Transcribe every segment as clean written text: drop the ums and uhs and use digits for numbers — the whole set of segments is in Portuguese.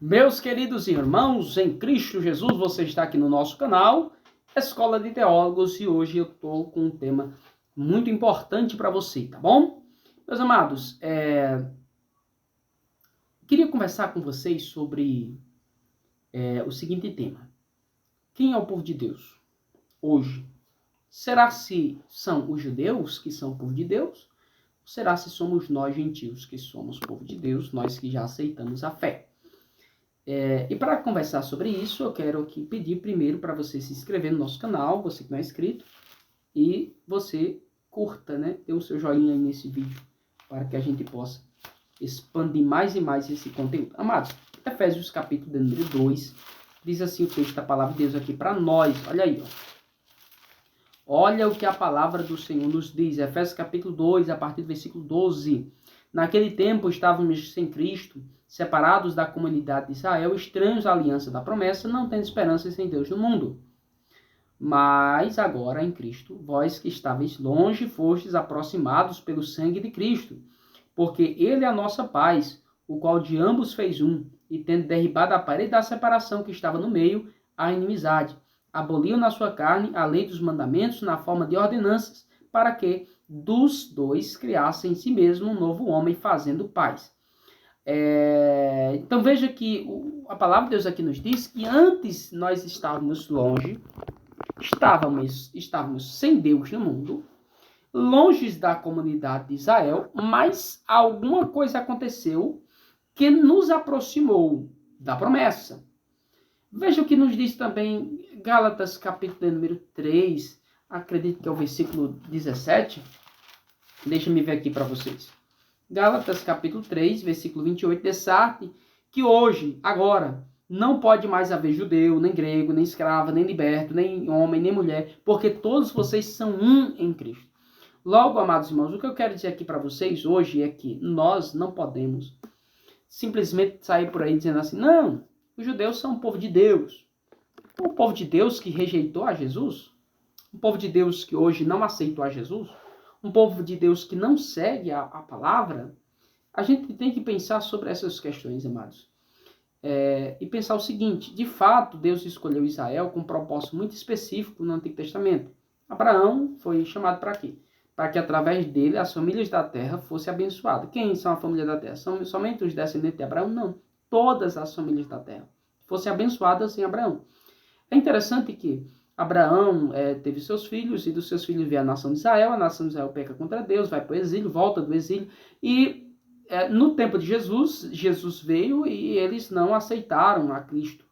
Meus queridos irmãos, em Cristo Jesus, você está aqui no nosso canal, Escola de Teólogos, e hoje eu estou com um tema muito importante para você, tá bom? Meus amados, queria conversar com vocês sobre o seguinte tema. Quem é o povo de Deus hoje? Será se são os judeus que são o povo de Deus? Ou será se somos nós gentios que somos o povo de Deus, nós que já aceitamos a fé? E para conversar sobre isso, eu quero aqui pedir primeiro para você se inscrever no nosso canal, você que não é inscrito, e você curta, né? Dê o seu joinha aí nesse vídeo, para que a gente possa expandir mais e mais esse conteúdo. Amados, Efésios capítulo de número 2, diz assim o texto da palavra de Deus aqui para nós, olha aí, ó. Olha o que a palavra do Senhor nos diz, Efésios capítulo 2, a partir do versículo 12. Naquele tempo estávamos sem Cristo, separados da comunidade de Israel, estranhos à aliança da promessa, não tendo esperança sem Deus no mundo. Mas agora em Cristo, vós que estáveis longe, fostes aproximados pelo sangue de Cristo, porque ele é a nossa paz, o qual de ambos fez um, e tendo derribado a parede da separação que estava no meio, a inimizade, aboliu na sua carne a lei dos mandamentos na forma de ordenanças, para que dos dois criassem em si mesmo um novo homem, fazendo paz. Então veja que a palavra de Deus aqui nos diz que antes nós estávamos longe, estávamos sem Deus no mundo, longe da comunidade de Israel, mas alguma coisa aconteceu que nos aproximou da promessa. Veja o que nos diz também Gálatas capítulo número 3, acredito que é o versículo 17. Deixa-me ver aqui para vocês. Gálatas capítulo 3, versículo 28, destaque que hoje, agora, não pode mais haver judeu, nem grego, nem escravo, nem liberto, nem homem, nem mulher, porque todos vocês são um em Cristo. Logo, amados irmãos, o que eu quero dizer aqui para vocês hoje é que nós não podemos simplesmente sair por aí dizendo assim, não, os judeus são o povo de Deus. O povo de Deus que rejeitou a Jesus, o povo de Deus que hoje não aceitou a Jesus, um povo de Deus que não segue a palavra, a gente tem que pensar sobre essas questões, amados. E pensar o seguinte, de fato, Deus escolheu Israel com um propósito muito específico no Antigo Testamento. Abraão foi chamado para quê? Para que através dele as famílias da terra fossem abençoadas. Quem são a família da terra? São somente os descendentes de Abraão? Não. Todas as famílias da terra fossem abençoadas em Abraão. É interessante que Abraão teve seus filhos, e dos seus filhos veio a nação de Israel. A nação de Israel peca contra Deus, vai para o exílio, volta do exílio. E no tempo de Jesus, Jesus veio e eles não aceitaram a Cristo.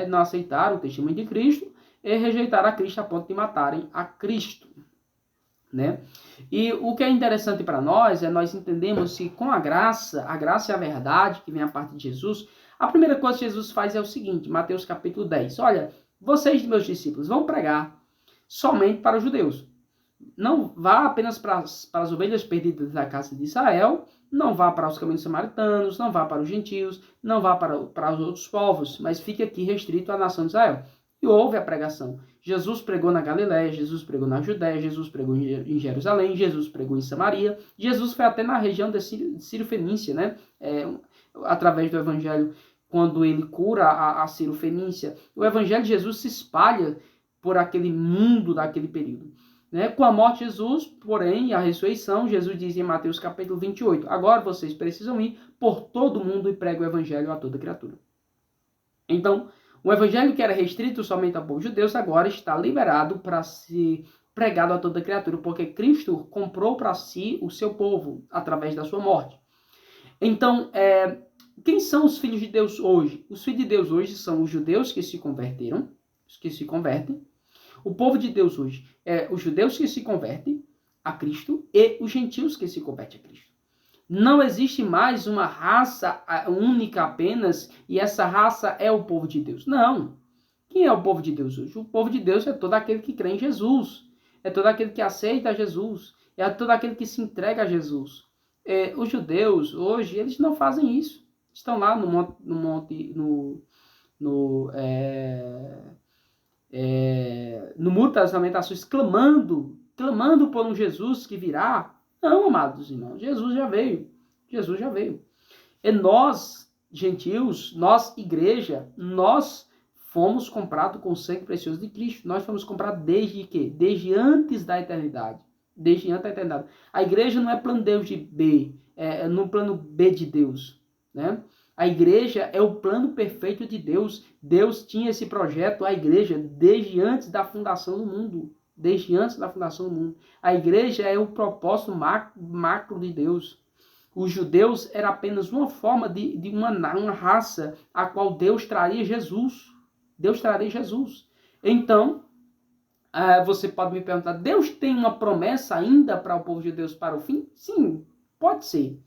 Não aceitaram o testemunho de Cristo e rejeitaram a Cristo a ponto de matarem a Cristo. E o que é interessante para nós é nós entendemos que com a graça é a verdade que vem a parte de Jesus. A primeira coisa que Jesus faz é o seguinte, Mateus capítulo 10. Olha, vocês, meus discípulos, vão pregar somente para os judeus. Não vá apenas para as ovelhas perdidas da casa de Israel, não vá para os caminhos samaritanos, não vá para os gentios, não vá para os outros povos, mas fique aqui restrito à nação de Israel. E houve a pregação. Jesus pregou na Galiléia, Jesus pregou na Judéia, Jesus pregou em Jerusalém, Jesus pregou em Samaria, Jesus foi até na região de Ciro Fenícia, através do evangelho, quando ele cura a Ciro Fenícia. O evangelho de Jesus se espalha por aquele mundo daquele período. Com a morte de Jesus, porém, e a ressurreição, Jesus diz em Mateus capítulo 28, agora vocês precisam ir por todo o mundo e pregar o evangelho a toda criatura. Então, o evangelho que era restrito somente ao povo judeu, agora está liberado para ser pregado a toda criatura, porque Cristo comprou para si o seu povo através da sua morte. Então, quem são os filhos de Deus hoje? Os filhos de Deus hoje são os judeus que se converteram, os que se convertem. O povo de Deus hoje é os judeus que se convertem a Cristo e os gentios que se convertem a Cristo. Não existe mais uma raça única apenas e essa raça é o povo de Deus. Não. Quem é o povo de Deus hoje? O povo de Deus é todo aquele que crê em Jesus. É todo aquele que aceita Jesus. É todo aquele que se entrega a Jesus. Os judeus hoje, eles não fazem isso. Estão lá no Muro das Lamentações, clamando por um Jesus que virá. Não, amados irmãos, Jesus já veio. E nós gentios, nós, igreja, nós fomos comprados com o sangue precioso de Cristo. Nós fomos comprados desde quê? Desde antes da eternidade. Desde antes da eternidade. A igreja não é plano Deus de B, é no plano B de Deus, né? A igreja é o plano perfeito de Deus. Deus tinha esse projeto, a igreja, desde antes da fundação do mundo. Desde antes da fundação do mundo. A igreja é o propósito macro de Deus. Os judeus era apenas uma forma de uma raça a qual Deus traria Jesus. Deus traria Jesus. Então, você pode me perguntar, Deus tem uma promessa ainda para o povo de Deus para o fim? Sim, pode ser,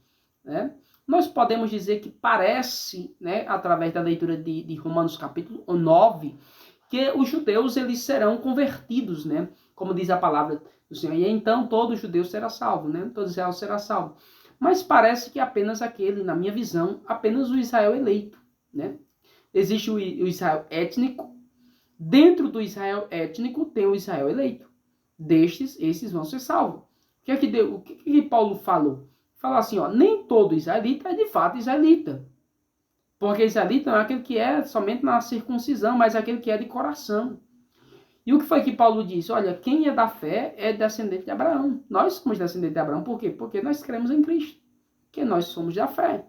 né? Nós podemos dizer que parece, né, através da leitura de Romanos capítulo 9, que os judeus eles serão convertidos, né? Como diz a palavra do Senhor. E então todo judeu será salvo, né? Todo Israel será salvo. Mas parece que apenas aquele, na minha visão, apenas o Israel eleito, né? Existe o Israel étnico. Dentro do Israel étnico tem o Israel eleito. Destes, esses vão ser salvos. O que Paulo falou? Falou assim, ó, nem todo israelita é de fato israelita. Porque israelita não é aquele que é somente na circuncisão, mas aquele que é de coração. E o que foi que Paulo disse? Olha, quem é da fé é descendente de Abraão. Nós somos descendentes de Abraão. Por quê? Porque nós cremos em Cristo. Porque nós somos da fé.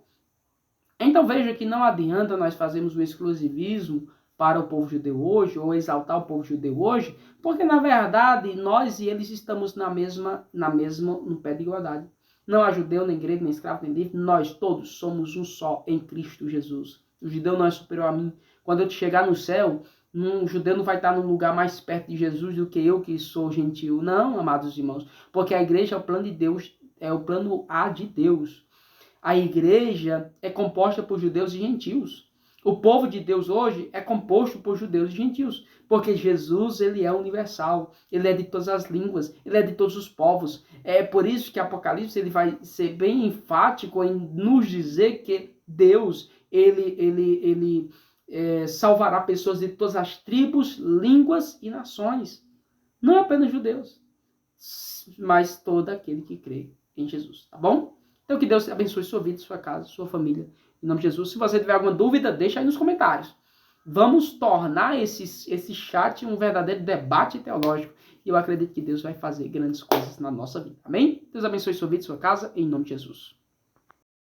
Então veja que não adianta nós fazermos um exclusivismo para o povo judeu hoje, ou exaltar o povo judeu hoje, porque na verdade nós e eles estamos no pé de igualdade. Não há judeu, nem grego, nem escravo, nem livre, nós todos somos um só em Cristo Jesus. O judeu não é superior a mim. Quando eu chegar no céu, um judeu não vai estar num lugar mais perto de Jesus do que eu que sou gentil. Não, amados irmãos, porque a igreja é o plano de Deus, é o plano A de Deus. A igreja é composta por judeus e gentios. O povo de Deus hoje é composto por judeus e gentios, porque Jesus ele é universal, ele é de todas as línguas, ele é de todos os povos. É por isso que Apocalipse ele vai ser bem enfático em nos dizer que Deus ele salvará pessoas de todas as tribos, línguas e nações. Não apenas judeus, mas todo aquele que crê em Jesus, tá bom? Então que Deus abençoe sua vida, sua casa, sua família. Em nome de Jesus. Se você tiver alguma dúvida, deixa aí nos comentários. Vamos tornar esse chat um verdadeiro debate teológico. E eu acredito que Deus vai fazer grandes coisas na nossa vida. Amém? Deus abençoe sua vida, sua casa, em nome de Jesus.